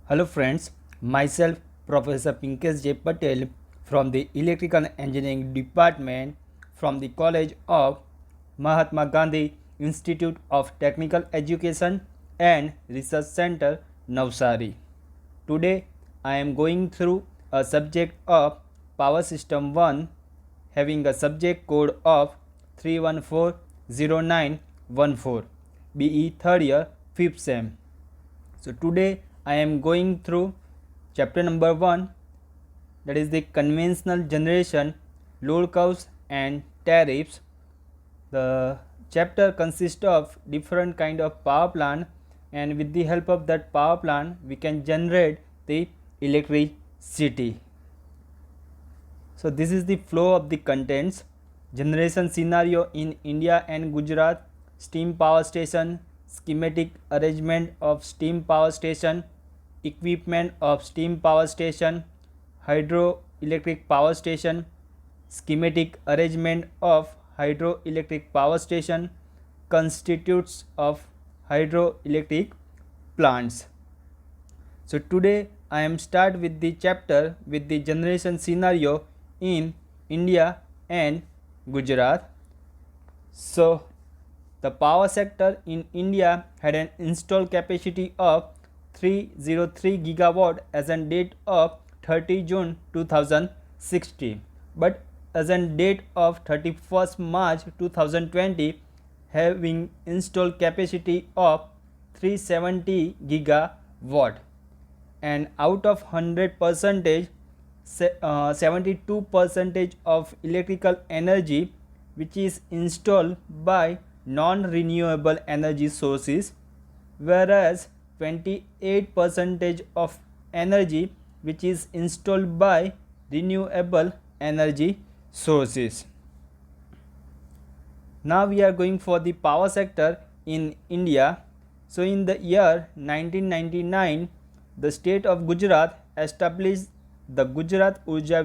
Hello friends, myself Professor Pinkesh J. Patel from the Electrical Engineering Department from the College of Mahatma Gandhi Institute of Technical Education and Research Center, Navsari. Today I am going through a subject of Power System 1 having a subject code of 3140914 BE 3rd year 5th sem. So today I am going through chapter number 1, that is the conventional generation, load curves and tariffs. The chapter consists of different kind of power plant, and with the help of that power plant we can generate the electricity. So this is the flow of the contents. Generation scenario in India and Gujarat, steam power station, schematic arrangement of steam power station, equipment of steam power station, hydroelectric power station, schematic arrangement of hydroelectric power station, constitutes of hydroelectric plants. So today I am start with the chapter with the generation scenario in India and Gujarat. So the power sector in India had an installed capacity of 303 gigawatt as on date of 30 June 2016, but as on date of 31st March 2020 having installed capacity of 370 gigawatt, and out of 100 percentage 72 percentage of electrical energy which is installed by non-renewable energy sources, whereas 28 percentage of energy which is installed by renewable energy sources. Now we are going for the power sector in India. So in the year 1999 the state of Gujarat established the Gujarat Urja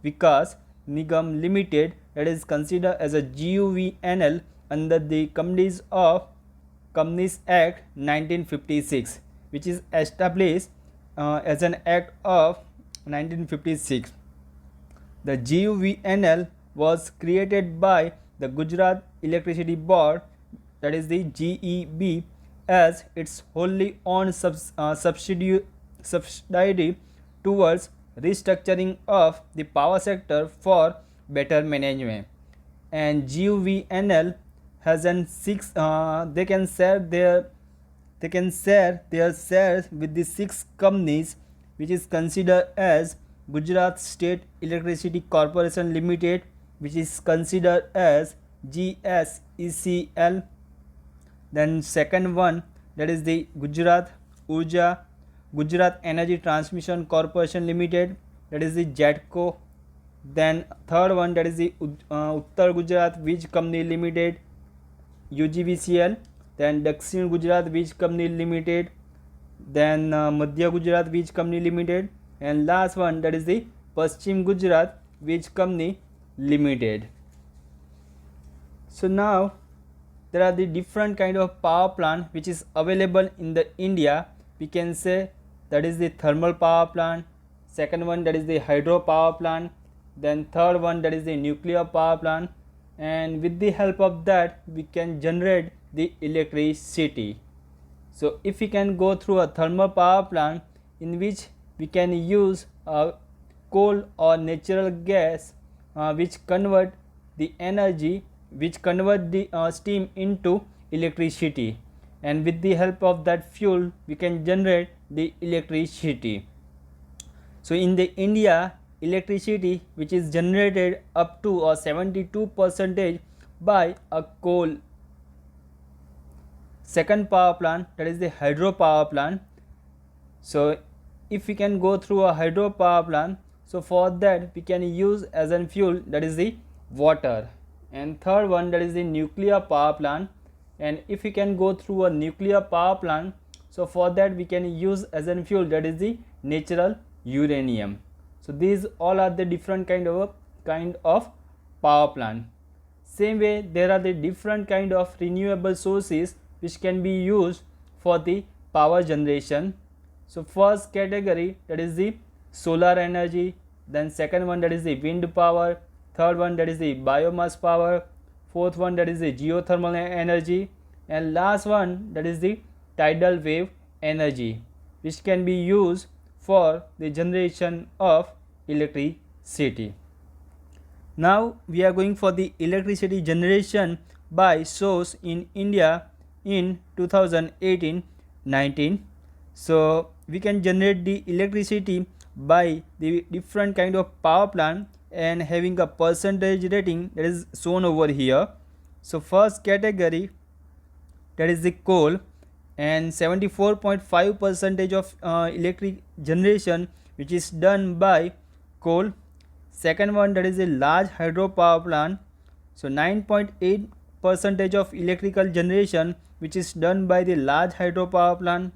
Vikas Nigam Limited, that is considered as a GUVNL under the Companies Act 1956, which is established as an act of 1956. The GUVNL was created by the Gujarat Electricity Board, that is the GEB, as its wholly owned subsidiary towards restructuring of the power sector for better management. And GUVNL has an six they can share their shares with the 6 companies which is considered as Gujarat State Electricity Corporation Limited, which is considered as GSECL. Then second one, that is the Gujarat Energy Transmission Corporation Limited, that is the JETCO. Then third one, that is the Uttar Gujarat વીજ Company Limited, UGVCL. Then Dakshin Gujarat વીજ Company Limited. Then Madhya Gujarat વીજ Company Limited. And last one, that is the Paschim Gujarat વીજ Company Limited. So now there are the different kind of power plant which is available in the India. We can say that is the thermal power plant, second one that is the hydro power plant, then third one that is the nuclear power plant, and with the help of that we can generate the electricity. So if we can go through a thermal power plant in which we can use coal or natural gas which convert the energy, which convert the steam into electricity, and with the help of that fuel we can generate the electricity. So in the India, electricity which is generated up to 72 percentage by a coal. Second power plant, that is the hydro power plant. So if we can go through a hydro power plant, so for that we can use as a fuel, that is the water. And third one, that is the nuclear power plant, and if we can go through a nuclear power plant, so for that we can use as a fuel, that is the natural uranium. So these all are the different kind of power plant. Same way there are the different kind of renewable sources which can be used for the power generation. So first category, that is the solar energy, then second one, that is the wind power, third one, that is the biomass power, fourth one, that is the geothermal energy, and last one, that is the tidal wave energy, which can be used for the generation of electricity. Now we are going for the electricity generation by source in India in 2018-19. So we can generate the electricity by the different kind of power plant and having a percentage rating that is shown over here. So first category, that is the coal, and 74.5 percentage of electric generation which is done by coal. Second one, that is a large hydro power plant, so 9.8 percentage of electrical generation which is done by the large hydro power plant.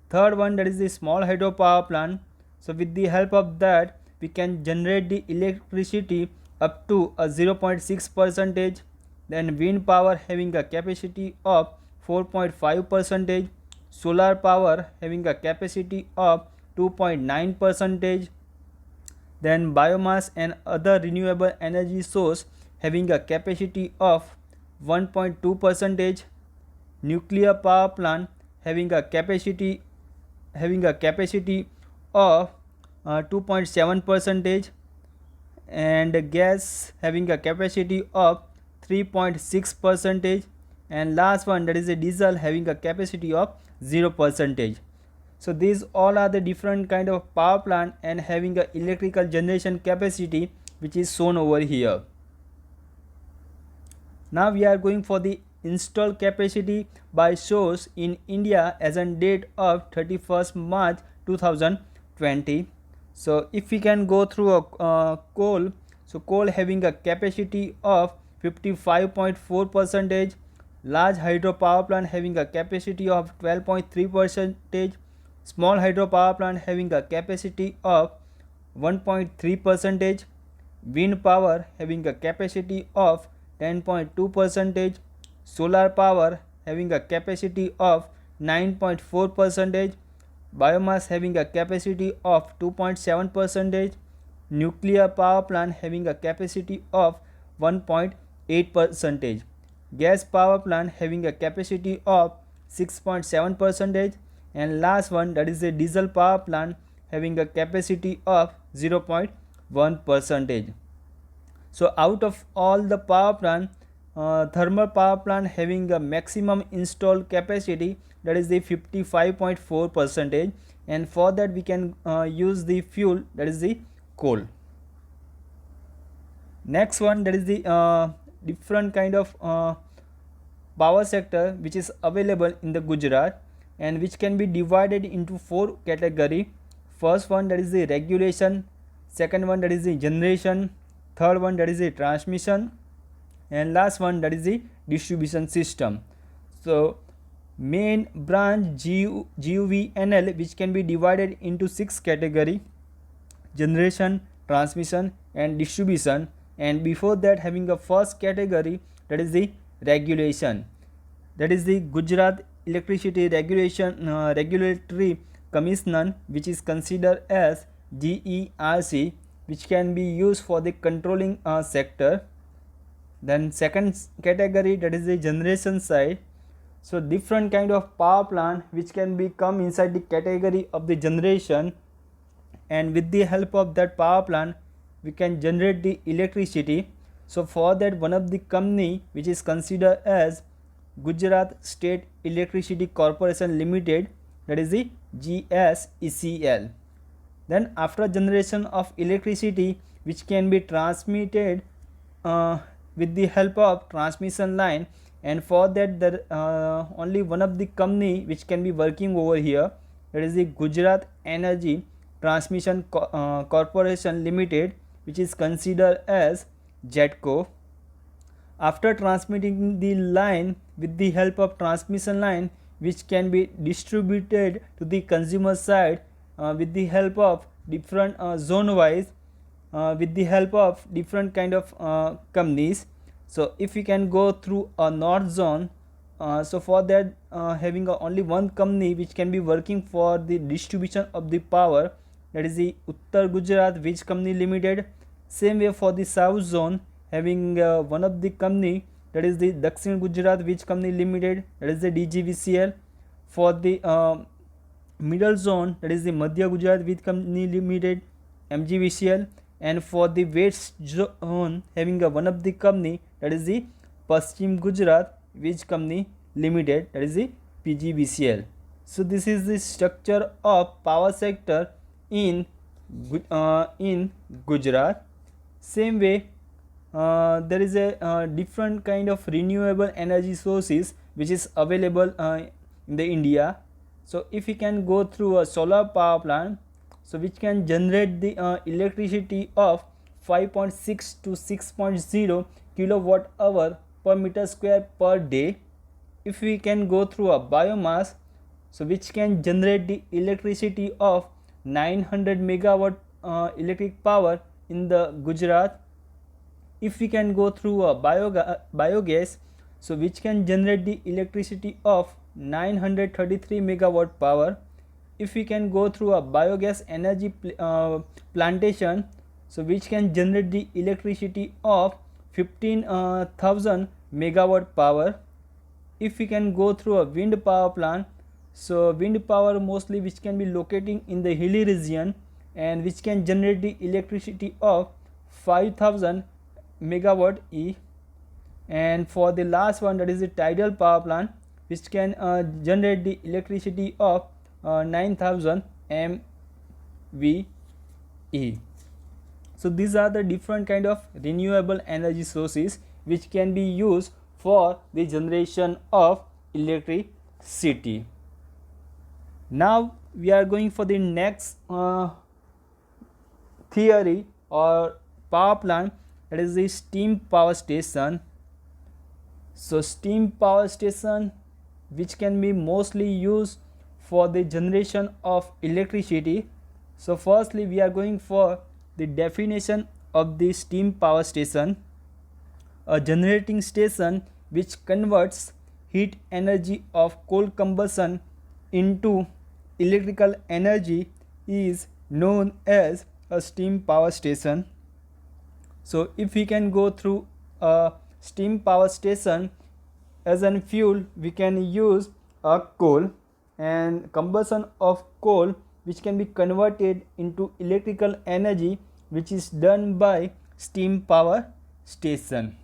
Third one, that is the small hydro power plant, so with the help of that we can generate the electricity up to a 0.6 percentage. Then wind power having a capacity of 4.5 percentage, solar power having a capacity of 2.9 percentage, then biomass and other renewable energy source having a capacity of 1.2 percentage, nuclear power plant having a capacity of 2.7 percentage, and gas having a capacity of 3.6 percentage, and last one, that is a diesel having a capacity of 0 percentage. So these all are the different kind of power plant and having a electrical generation capacity which is shown over here. Now we are going for the installed capacity by source in India as on date of 31st March 2020. So if we can go through a coal, so coal having a capacity of 55.4 percentage, large hydro power plant having a capacity of 12.3 percentage, small hydro power plant having a capacity of 1.3 percentage, wind power having a capacity of 10.2 percentage, solar power having a capacity of 9.4 percentage, biomass having a capacity of 2.7 percentage, nuclear power plant having a capacity of 1.8 percentage, gas power plant having a capacity of 6.7 percentage, and last one, that is a diesel power plant having a capacity of 0.1 percentage. So out of all the power plant, thermal power plant having a maximum installed capacity, that is the 55.4 percentage, and for that we can use the fuel, that is the coal. Next one, that is the different kind of power sector which is available in the Gujarat and which can be divided into 4 category. First one, that is the regulation, second one, that is the generation, third one, that is the transmission, and last one, that is the distribution system. So main branch GUVNL, which can be divided into 6 category: generation, transmission and distribution, and before that having a first category, that is the regulation, that is the Gujarat Electricity Regulatory Commission, which is considered as GERC, which can be used for the controlling sector. Then second category, that is the generation side. So different kind of power plant which can be come inside the category of the generation, and with the help of that power plant we can generate the electricity. So for that, one of the company which is considered as Gujarat State Electricity Corporation Limited, that is the GSECL. Then after generation of electricity which can be transmitted with the help of transmission line, and for that there only one of the company which can be working over here, that is the Gujarat Energy Transmission Corporation Limited, which is considered as GETCO. After transmitting the line with the help of transmission line which can be distributed to the consumer side with the help of different zone wise with the help of different kind of companies. So if we can go through a north zone, So for that, having only one company which can be working for the distribution of the power, that is the Uttar Gujarat Wijh Company Limited. Same way for the south zone, having one of the company, that is the Dakshin Gujarat Wijh Company Limited, that is the DGVCL. For the middle zone, that is the Madhya Gujarat Wijh Company Limited, MGVCL. And for the west zone, having one of the company, that is the Paschim Gujarat Wijh Company Limited, that is the PGVCL. So this is the structure of power sector in Gujarat. Same way, there is a different kind of renewable energy sources which is available in the India. So if we can go through a solar power plant, so which can generate the electricity of 5.6 to 6.0 kilowatt hour per meter square per day. If we can go through a biomass, so which can generate the electricity of 900 megawatt electric power in the Gujarat. If we can go through a biogas, so which can generate the electricity of 933 megawatt power. If we can go through a biogas energy plantation, so which can generate the electricity of 15,000 megawatt power. If we can go through a wind power plant, so wind power mostly which can be locating in the hilly region and which can generate the electricity of 5,000 megawatt E. And for the last one, that is the tidal power plant, which can generate the electricity of 9,000 MVE. So these are the different kind of renewable energy sources which can be used for the generation of electricity. Now we are going for the next theory or power plant, that is the steam power station. So steam power station which can be mostly used for the generation of electricity. So firstly we are going for the definition of the steam power station. A generating station which converts heat energy of coal combustion into electrical energy is known as a steam power station. So if we can go through a steam power station, as a fuel we can use a coal, and combustion of coal which can be converted into electrical energy which is done by steam power station.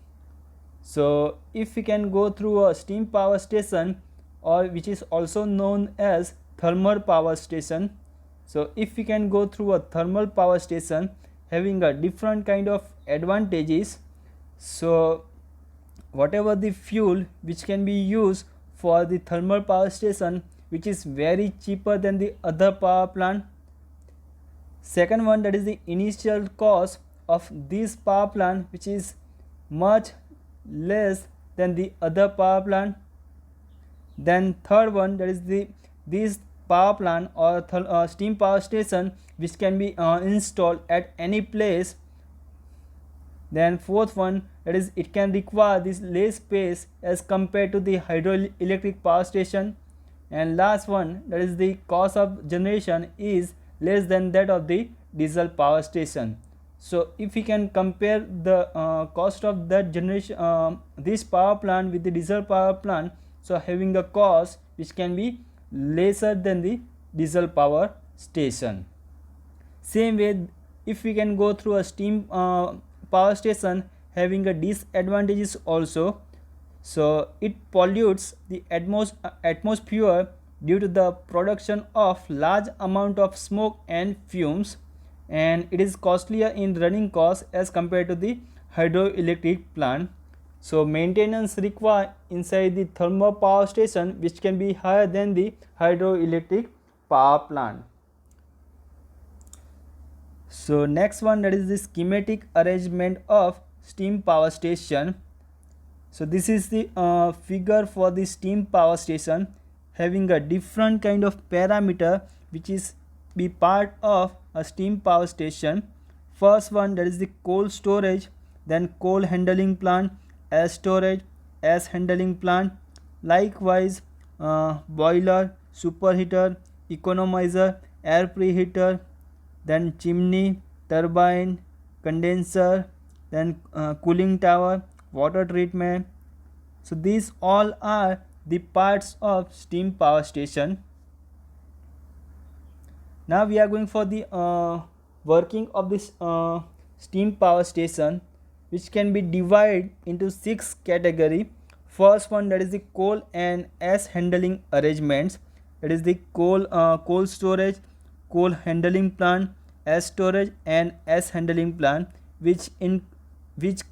So if we can go through a steam power station, or which is also known as thermal power station. So if we can go through a thermal power station, having a different kind of advantages. So whatever the fuel which can be used for the thermal power station, which is very cheaper than the other power plant. Second one, that is the initial cost of this power plant which is much less than the other power plant. Then third one, that is this power plant or steam power station which can be installed at any place. Then fourth one, that is it can require this less space as compared to the hydroelectric power station. And last one, that is the cost of generation is less than that of the diesel power station. So if we can compare the cost of that generation, this power plant with the diesel power plant, so having a cost which can be lesser than the diesel power station. Same way, if we can go through a steam power station, having a disadvantages also. So it pollutes the atmosphere due to the production of large amount of smoke and fumes, and it is costlier in running costs as compared to the hydroelectric plant. So maintenance required inside the thermal power station which can be higher than the hydroelectric power plant. So next one, that is the schematic arrangement of steam power station. So this is the figure for the steam power station, having a different kind of parameter which is be part of a steam power station. First one, that is the coal storage, then coal handling plant, ash storage, ash handling plant, Likewise, boiler, superheater, economizer, air preheater, then chimney, turbine, condenser, then cooling tower, water treatment. So these all are the parts of steam power station. Now we are going for the working of this steam power station, which can be divided into 6 category. First one, that is the coal and ash handling arrangements. That is the coal storage, coal handling plant, ash storage and ash handling plant, which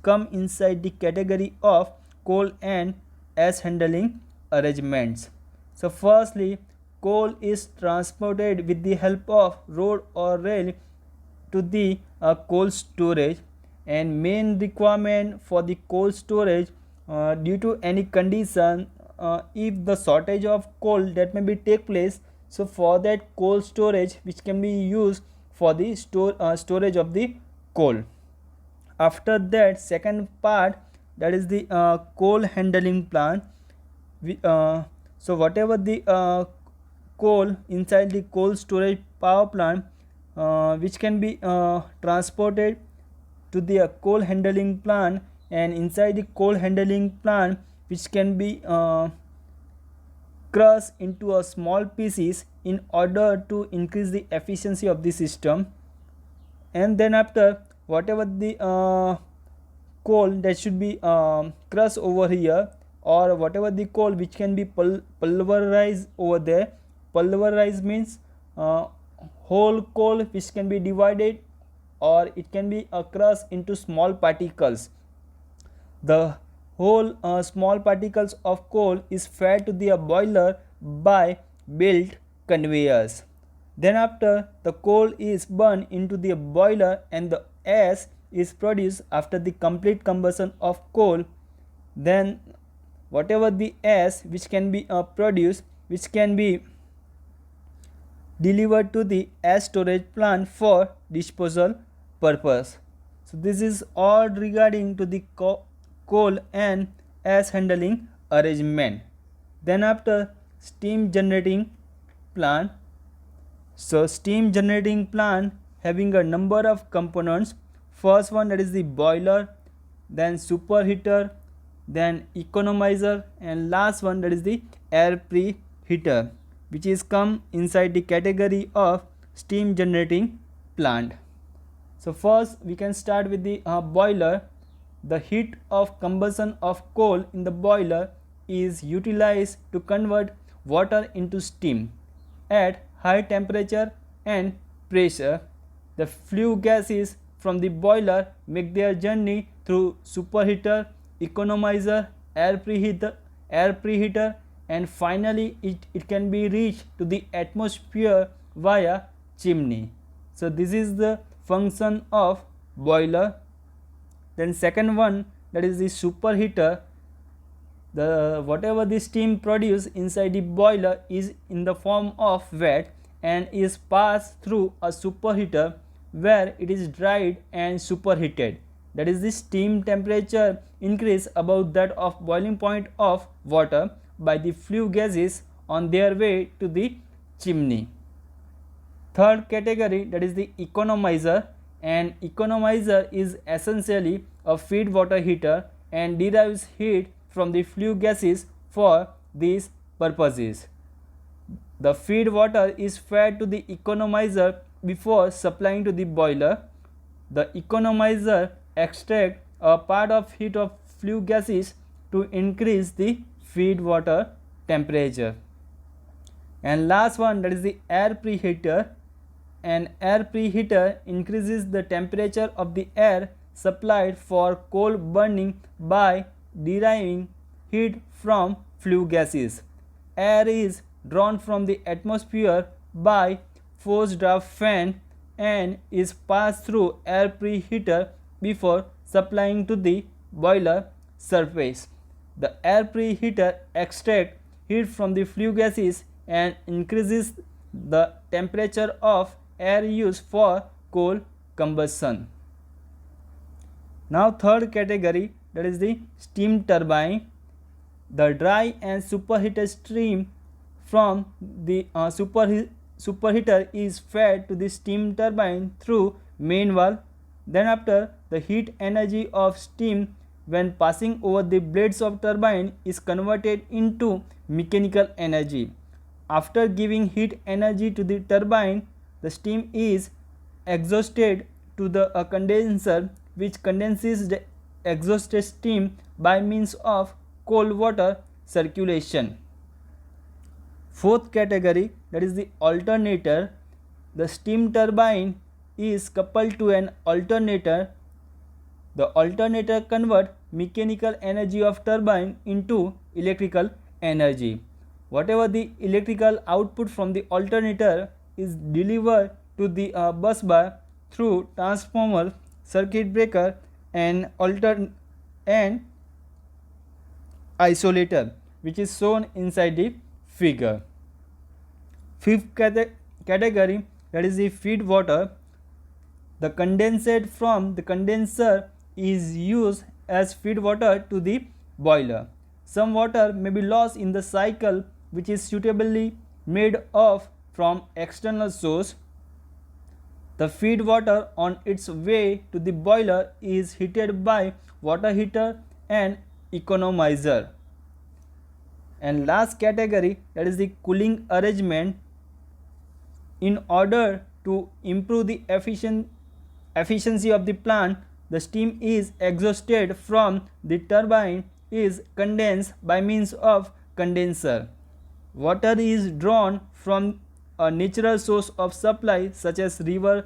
come inside the category of coal and ash handling arrangements. So firstly, coal is transported with the help of road or rail to the coal storage, and main requirement for the coal storage, due to any condition, if the shortage of coal that may be take place, so for that coal storage which can be used for the storage of the coal. After that, second part, that is the coal handling plant. So whatever the coal inside the coal storage power plant, which can be transported to the coal handling plant, and inside the coal handling plant which can be crushed into a small pieces in order to increase the efficiency of the system. And then after, whatever the coal that should be crushed over here, or whatever the coal which can be pulverized over there. Pulverized means whole coal which can be divided, or it can be crushed into small particles. The whole small particles of coal is fed to the boiler by built conveyors. Then after, the coal is burned into the boiler and the ash is produced after the complete combustion of coal. Then whatever the ash which can be produced, which can be delivered to the ash storage plant for disposal purpose. So this is all regarding to the coal and ash handling arrangement. Then after, steam generating plant. So steam generating plant having a number of components. First one, that is the boiler, then superheater, then economizer, and last one, that is the air preheater, which is come inside the category of steam generating plant. So first we can start with the boiler. The heat of combustion of coal in the boiler is utilized to convert water into steam at high temperature and pressure. The flue gases from the boiler make their journey through superheater, economizer, air preheater, and finally it can be reached to the atmosphere via chimney. So this is the function of boiler. Then second one, that is the superheater. The whatever the steam produced inside the boiler is in the form of wet and is passed through a superheater where it is dried and superheated. That is, the steam temperature increase above that of boiling point of water by the flue gases on their way to the chimney. Third category, that is the economizer. An economizer is essentially a feed water heater and derives heat from the flue gases for these purposes. The feed water is fed to the economizer before supplying to the boiler. The economizer extracts a part of heat of flue gases to increase the feed water temperature. And last one, that is the air preheater. An air preheater increases the temperature of the air supplied for coal burning by deriving heat from flue gases. Air is drawn from the atmosphere by forced draft fan and is passed through air preheater before supplying to the boiler surface. The air preheater extracts heat from the flue gases and increases the temperature of air used for coal combustion. Now third category, that is the steam turbine. The dry and superheated stream from the superheater is fed to the steam turbine through main valve. Then after, the heat energy of steam when passing over the blades of turbine is converted into mechanical energy. After giving heat energy to the turbine, the steam is exhausted to the condenser, which condenses the exhausted steam by means of cold water circulation. Fourth category, that is the alternator. The steam turbine is coupled to an alternator. The alternator converts mechanical energy of turbine into electrical energy. Whatever the electrical output from the alternator is delivered to the bus bar through transformer, circuit breaker and isolator, which is shown inside the figure. Fifth category, that is the feed water. The condensate from the condenser is used as feed water to the boiler. Some water may be lost in the cycle, which is suitably made of from external source. The feed water on its way to the boiler is heated by water heater and economizer. And last category, that is the cooling arrangement. In order to improve the efficiency of the plant, the steam is exhausted from the turbine is condensed by means of condenser. Water is drawn from a natural source of supply such as river,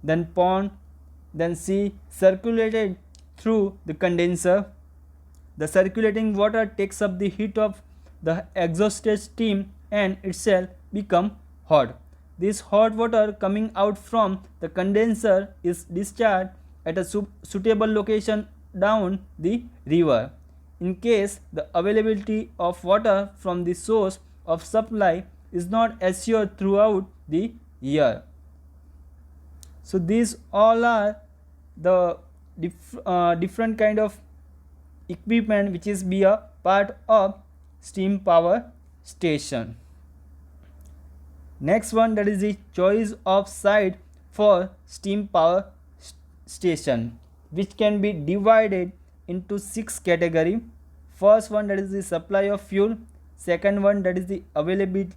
then pond, then sea, circulated through the condenser. The circulating water takes up the heat of the exhausted steam and itself become hot. This hot water coming out from the condenser is discharged at a suitable location down the river. In case the availability of water from the source of supply is not assured throughout the year. So these all are the different kind of equipment which is be a part of steam power station. Next one, that is the choice of site for steam power station, which can be divided into 6 category. First one, that is the supply of fuel. Second one, that is the availability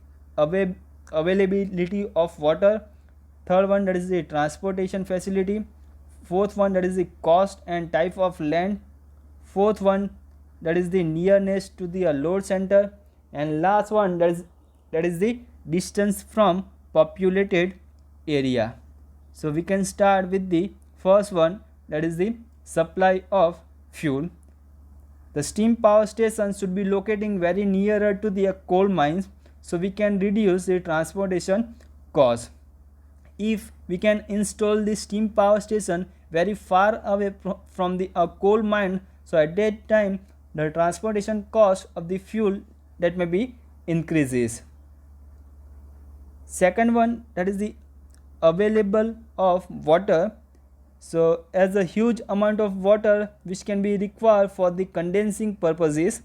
of water. Third one, that is the transportation facility. Fourth one, that is the cost and type of land. Fourth one, that is the nearness to the load center. And last one, that is the distance from populated area. So we can start with the first one, that is the supply of fuel. The steam power station should be locating very nearer to the coal mines, so we can reduce the transportation cost. If we can install the steam power station very far away from the coal mine, so at that time the transportation cost of the fuel that may be increases. Second one, that is the available of water. So as a huge amount of water which can be required for the condensing purposes,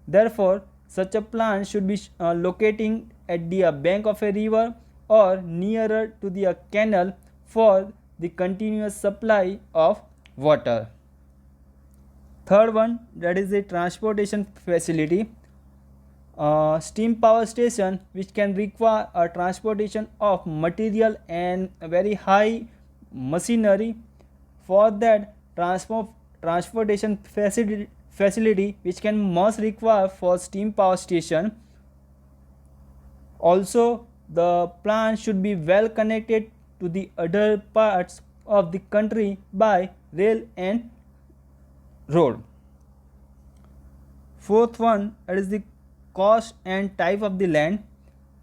therefore such a plant should be locating at the bank of a river or nearer to the canal for the continuous supply of water. Third one, that is the transportation facility. Steam power station which can require a transportation of material and very high machinery. For that, transportation facility which can must require for steam power station. Also, the plant should be well connected to the other parts of the country by rail and road. Fourth one, that is the cost and type of the land.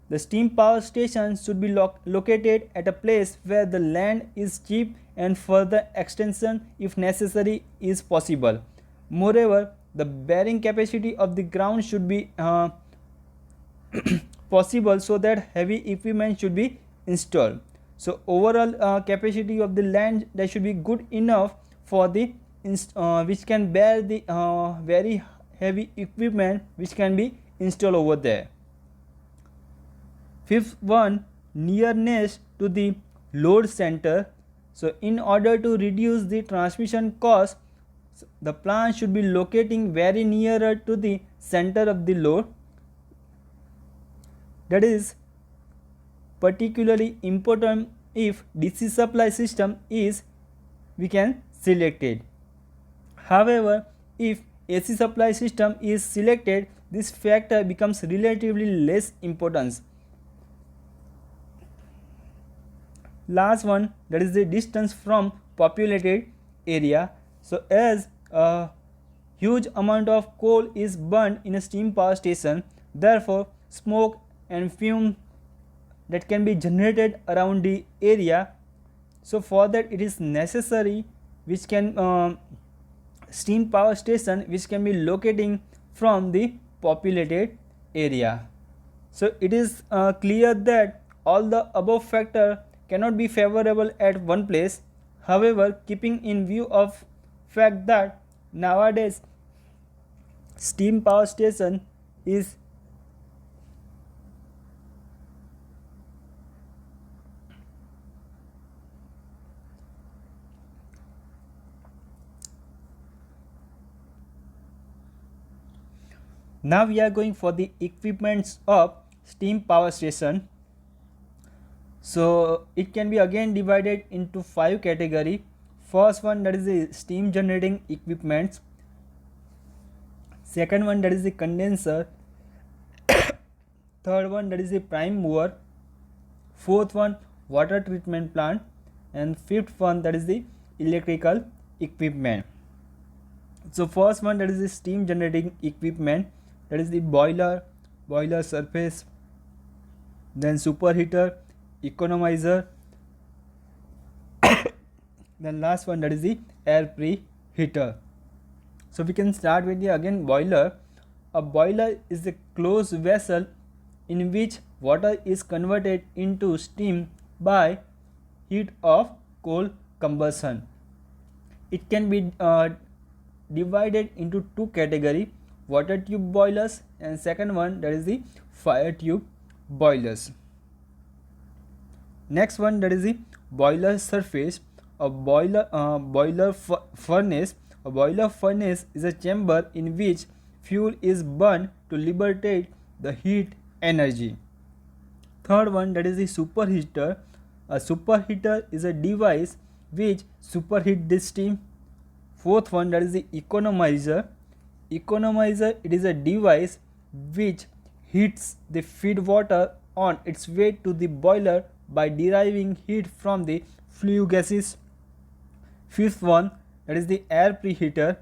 The steam power station should be located at a place where the land is cheap and further extension if necessary is possible. Moreover, the bearing capacity of the ground should be possible so that heavy equipment should be installed. So overall capacity of the land that should be good enough for the which can bear the very heavy equipment which can be installed over there. Fifth one, nearness to the load center. So in order to reduce the transmission cost, the plant should be locating very nearer to the center of the load. That is particularly important if DC supply system is we can select it. However, if AC supply system is selected, this factor becomes relatively less importance. Last one, that is the distance from populated area. So as a huge amount of coal is burned in a steam power station, therefore smoke and fume that can be generated around the area. So for that it is necessary which can steam power station which can be locating from the populated area. So it is clear that all the above factor cannot be favorable at one place. However, keeping in view of fact that nowadays steam power station is now we are going for the equipments of steam power station. So it can be again divided into 5 category. First one, that is the steam generating equipments. Second one, that is the condenser. Third one, that is the prime mover. Fourth one, water treatment plant. And fifth one, that is the electrical equipment. So first one, that is the steam generating equipment, that is the boiler surface, then superheater, economizer, then last one, that is the air preheater. So we can start with the again boiler. A boiler is a closed vessel in which water is converted into steam by heat of coal combustion. It can be divided into 2 category, water tube boilers, and second one, that is the fire tube boilers. Next one, that is the boiler surface. A boiler furnace. A boiler furnace is a chamber in which fuel is burned to liberate the heat energy. Third one, that is the superheater. A superheater is a device which superheat the steam. Fourth one, that is the economizer. Economizer, it is a device which heats the feed water on its way to the boiler by deriving heat from the flue gases. Fifth one, that is the air preheater.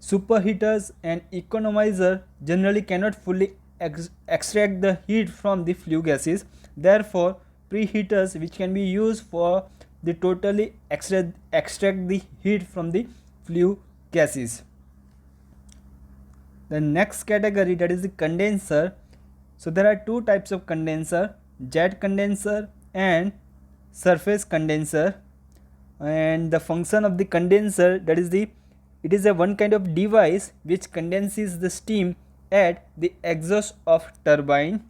Superheaters and economizer generally cannot fully extract the heat from the flue gases. Therefore, preheaters which can be used for the totally extract the heat from the flue gases. The next category, that is the condenser. So there are 2 types of condenser, jet condenser and surface condenser. And the function of the condenser, that is it is a one kind of device which condenses the steam at the exhaust of turbine.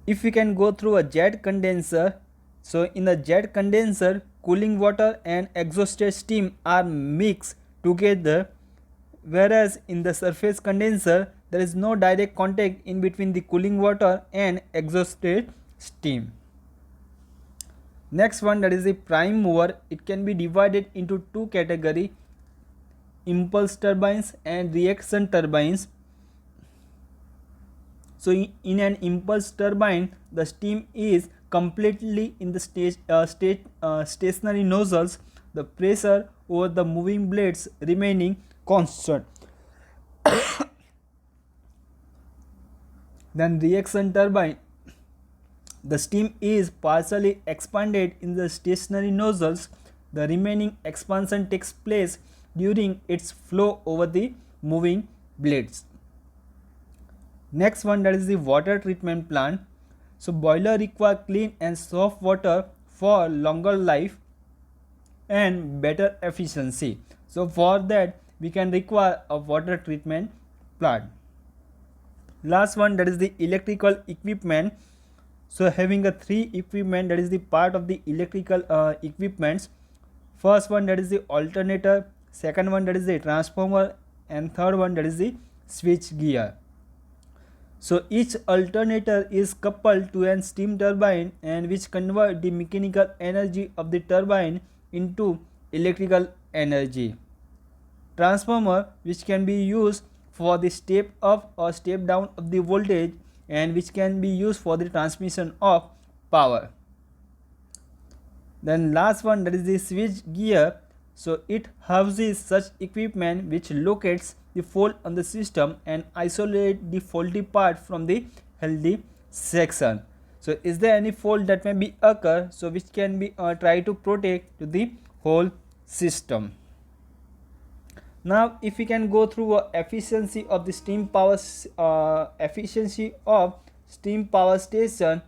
If we can go through a jet condenser, so in a jet condenser, cooling water and exhausted steam are mixed together, whereas in the surface condenser there is no direct contact in between the cooling water and exhausted steam. Next one, that is the prime mover. It can be divided into 2 category, impulse turbines and reaction turbines. So in an impulse turbine, the steam is completely in the stationary nozzles, the pressure over the moving blades remaining constant. Then reaction turbine, the steam is partially expanded in the stationary nozzles. The remaining expansion takes place during its flow over the moving blades. Next one, that is the water treatment plant. So boiler require clean and soft water for longer life and better efficiency. So for that we can require a water treatment plant. Last one, that is the electrical equipment. So having a three equipment, that is the part of the electrical equipments. First one, that is the alternator, second one, that is the transformer, and third one, that is the switch gear. So each alternator is coupled to an steam turbine and which convert the mechanical energy of the turbine into electrical energy. Transformer, which can be used for the step up or step down of the voltage and which can be used for the transmission of power. Then last one, that is the switch gear. So it houses such equipment which locates the fault on the system and isolate the faulty part from the healthy section. So is there any fault that may be occur, so which can be try to protect to the whole system. Now if we can go through efficiency of the steam power station.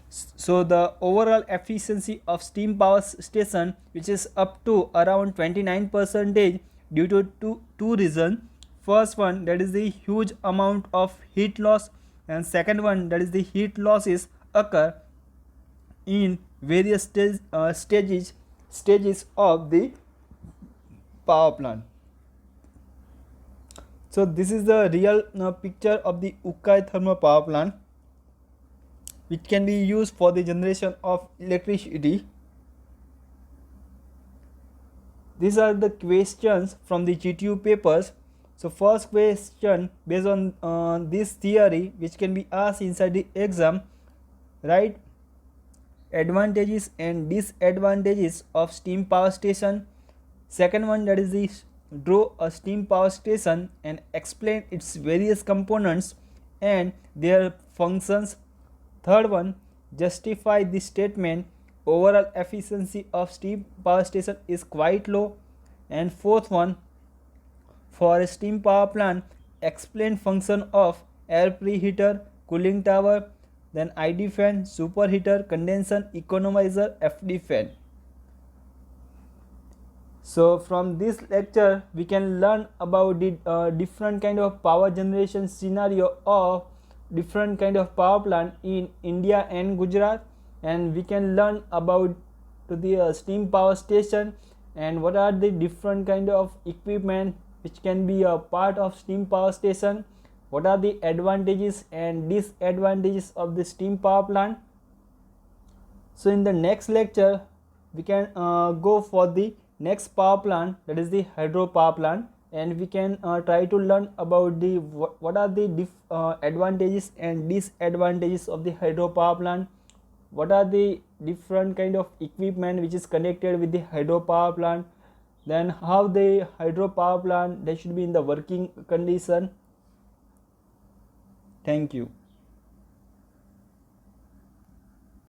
So the overall efficiency of steam power station, which is up to around 29% due to two reasons. First one, that is the huge amount of heat loss, and second one, that is the heat losses occur in various stages of the power plant. So this is the real picture of the Ukai thermal power plant, which can be used for the generation of electricity. These are the questions from the GTU papers. So first question, based on this theory which can be asked inside the exam, write advantages and disadvantages of steam power station. Second one, that is the draw a steam power station and explain its various components and their functions. Third one, justify the statement overall efficiency of steam power station is quite low. And fourth one, for a steam power plant, explain function of air preheater, cooling tower, then ID fan, superheater, condenser, economizer, FD fan. So from this lecture we can learn about the different kind of power generation scenario of different kind of power plant in India and Gujarat, and we can learn about the steam power station and what are the different kind of equipment which can be a part of steam power station, what are the advantages and disadvantages of the steam power plant. So in the next lecture we can go for the next power plant, that is the hydro power plant, and we can try to learn about the what are the advantages and disadvantages of the hydro power plant, what are the different kind of equipment which is connected with the hydro power plant, then how the hydro power plant they should be in the working condition. Thank you.